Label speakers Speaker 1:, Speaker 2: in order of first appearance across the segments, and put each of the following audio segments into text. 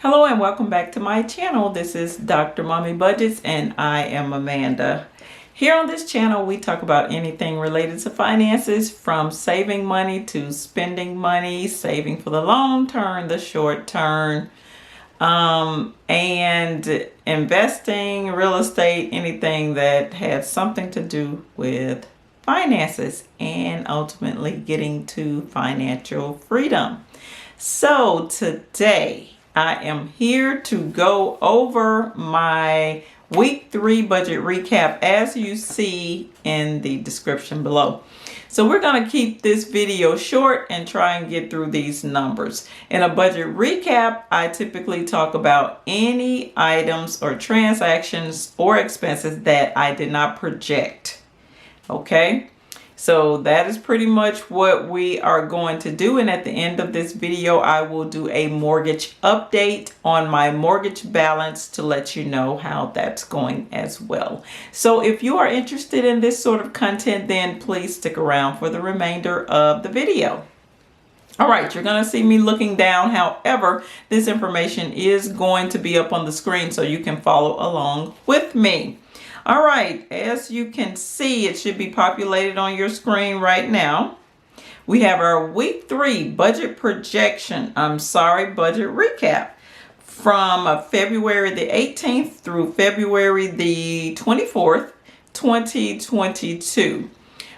Speaker 1: Hello and welcome back to my channel. This is Dr. Mommy Budgets and I am Amanda. Here on this channel we talk about anything related to finances, from saving money to spending money, saving for the long term, the short term, and investing, real estate, anything that has something to do with finances and ultimately getting to financial freedom. So today I am here to go over my week 3 budget recap, as you see in the description below. So we're going to keep this video short and try and get through these numbers. In a budget recap, I typically talk about any items or transactions or expenses that I did not project. Okay? So that is pretty much what we are going to do. And at the end of this video, I will do a mortgage update on my mortgage balance to let you know how that's going as well. So if you are interested in this sort of content, then please stick around for the remainder of the video. All right, you're going to see me looking down. However, this information is going to be up on the screen so you can follow along with me. All right, as you can see, it should be populated on your screen right now. We have our week 3 budget projection, budget recap from February the 18th through February the 24th, 2022.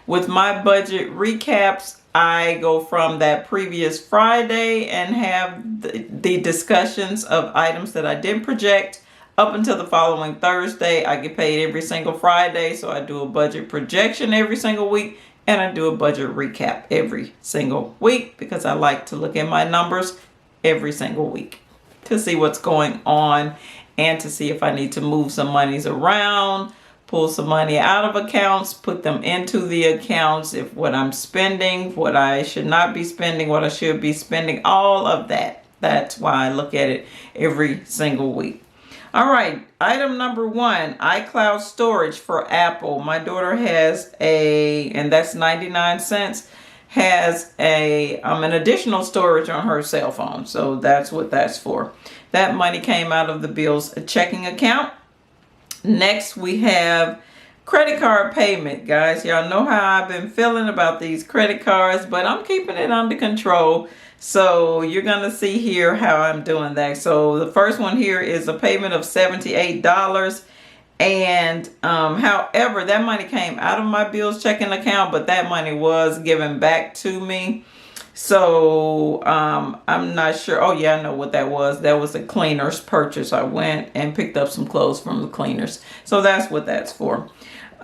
Speaker 1: With my budget recaps, I go from that previous Friday and have the discussions of items that I didn't project up until the following Thursday. I get paid every single Friday, so I do a budget projection every single week, and I do a budget recap every single week because I like to look at my numbers every single week to see what's going on and to see if I need to move some monies around, pull some money out of accounts, put them into the accounts, if what I'm spending, what I should not be spending, what I should be spending, all of that. That's why I look at it every single week. All right, item number 1, iCloud storage for Apple. My daughter has and that's 99 cents, has an additional storage on her cell phone. So that's what that's for. That money came out of the Bill's checking account. Next, we have credit card payment. Guys, y'all know how I've been feeling about these credit cards, but I'm keeping it under control. So you're going to see here how I'm doing that. So the first one here is a payment of $78. And however, that money came out of my Bill's checking account, but that money was given back to me. So I'm not sure. Oh yeah, I know what that was. That was a cleaner's purchase. I went and picked up some clothes from the cleaners. So that's what that's for.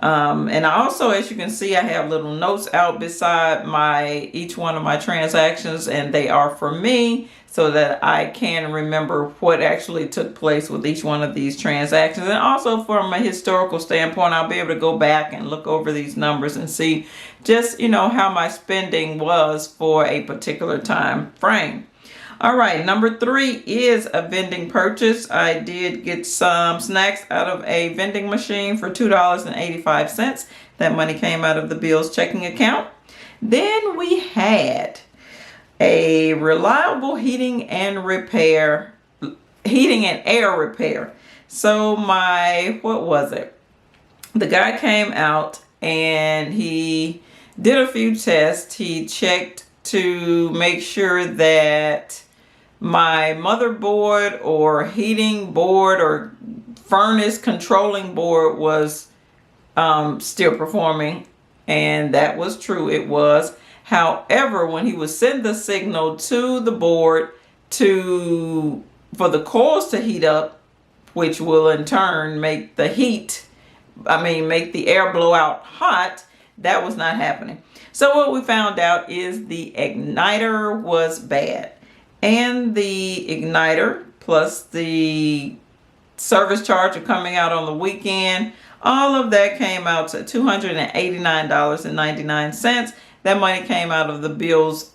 Speaker 1: And I also, as you can see, I have little notes out beside each one of my transactions, and they are for me so that I can remember what actually took place with each one of these transactions. And also from a historical standpoint, I'll be able to go back and look over these numbers and see just, how my spending was for a particular time frame. All right, number 3 is a vending purchase. I did get some snacks out of a vending machine for $2.85. That money came out of the Bill's checking account. Then we had a reliable heating and air repair. So what was it? The guy came out and he did a few tests. He checked to make sure that my motherboard or heating board or furnace controlling board was still performing, and that was true. It was. However, when he would send the signal to the board for the coils to heat up, which will in turn make the air blow out hot, that was not happening. So what we found out is the igniter was bad. And the igniter plus the service charge of coming out on the weekend, all of that came out to $289.99. That money came out of the Bill's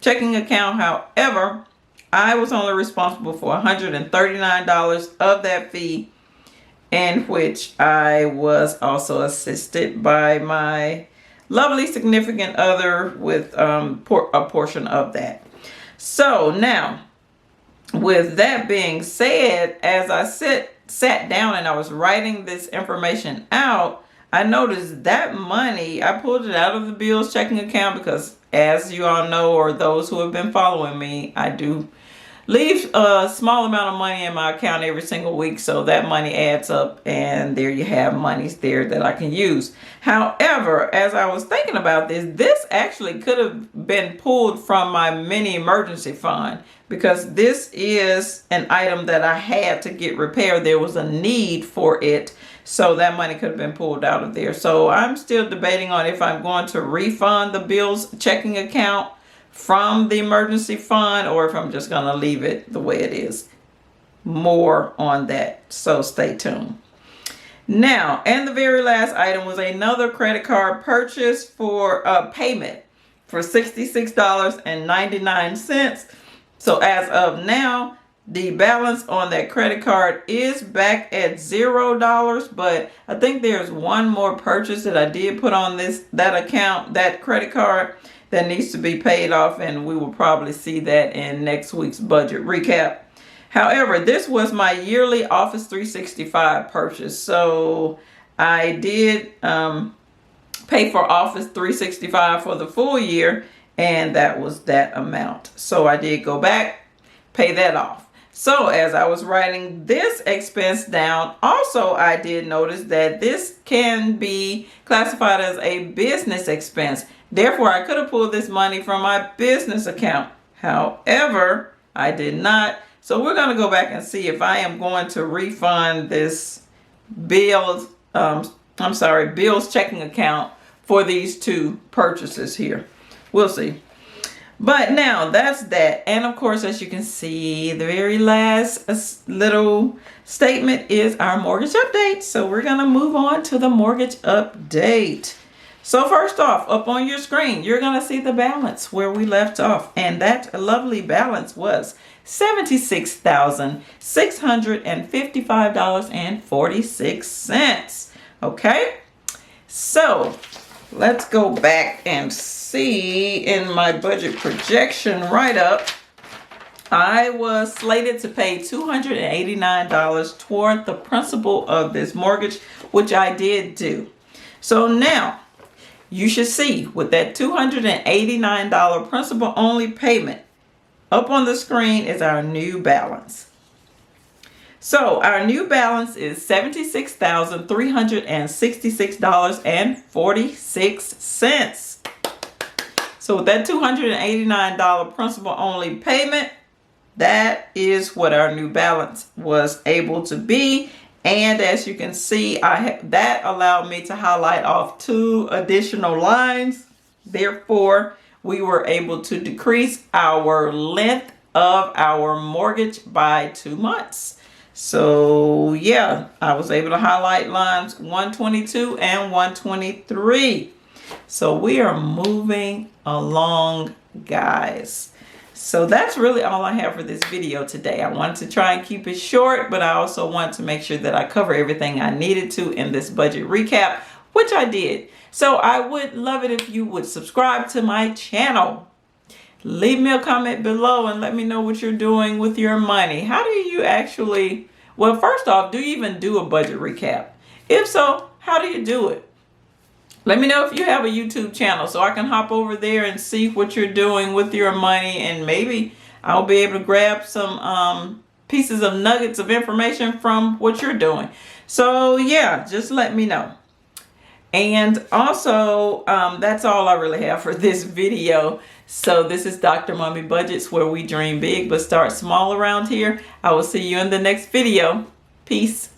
Speaker 1: checking account. However, I was only responsible for $139 of that fee, in which I was also assisted by my lovely significant other with a portion of that. So now with that being said, as I sat down and I was writing this information out, I noticed that money, I pulled it out of the bills checking account because, as you all know, or those who have been following me, I do leave a small amount of money in my account every single week, so that money adds up, and there you have monies there that I can use. However, as I was thinking about this actually could have been pulled from my mini emergency fund, because this is an item that I had to get repaired. There was a need for it, so that money could have been pulled out of there. So I'm still debating on if I'm going to refund the bills checking account from the emergency fund, or if I'm just going to leave it the way it is. More on that, so stay tuned. Now, and the very last item was another credit card purchase for a payment for $66.99. So as of now, the balance on that credit card is back at $0, but I think there's one more purchase that I did put on that account, that credit card, that needs to be paid off, and we will probably see that in next week's budget recap. However, this was my yearly Office 365 purchase, so I did pay for Office 365 for the full year, and that was that amount. So I did go back, pay that off. So as I was writing this expense down, also I did notice that this can be classified as a business expense. Therefore, I could have pulled this money from my business account. However, I did not. So we're going to go back and see if I am going to refund this bills checking account for these two purchases here. We'll see. But now that's that. And of course, as you can see, the very last little statement is our mortgage update. So we're going to move on to the mortgage update. So first off, up on your screen, you're going to see the balance where we left off. And that lovely balance was $76,655.46. Okay, so let's go back and see in my budget projection write-up. I was slated to pay $289 toward the principal of this mortgage, which I did do. So now you should see with that $289 principal only payment, up on the screen is our new balance. So our new balance is $76,366.46. So with that $289 principal only payment, that is what our new balance was able to be. And as you can see, that allowed me to highlight off 2 additional lines. Therefore, we were able to decrease our length of our mortgage by 2 months. So yeah, I was able to highlight lines 122 and 123. So we are moving along, guys. So that's really all I have for this video today. I wanted to try and keep it short, but I also want to make sure that I cover everything I needed to in this budget recap, which I did. So I would love it if you would subscribe to my channel. Leave me a comment below and let me know what you're doing with your money. How do you actually, well, first off, do you even do a budget recap? If so, how do you do it? Let me know if you have a YouTube channel so I can hop over there and see what you're doing with your money, and maybe I'll be able to grab some pieces of nuggets of information from what you're doing. So yeah, just let me know. And also, that's all I really have for this video. So this is Dr. Mommy Budgets, where we dream big but start small around here. I will see you in the next video. Peace.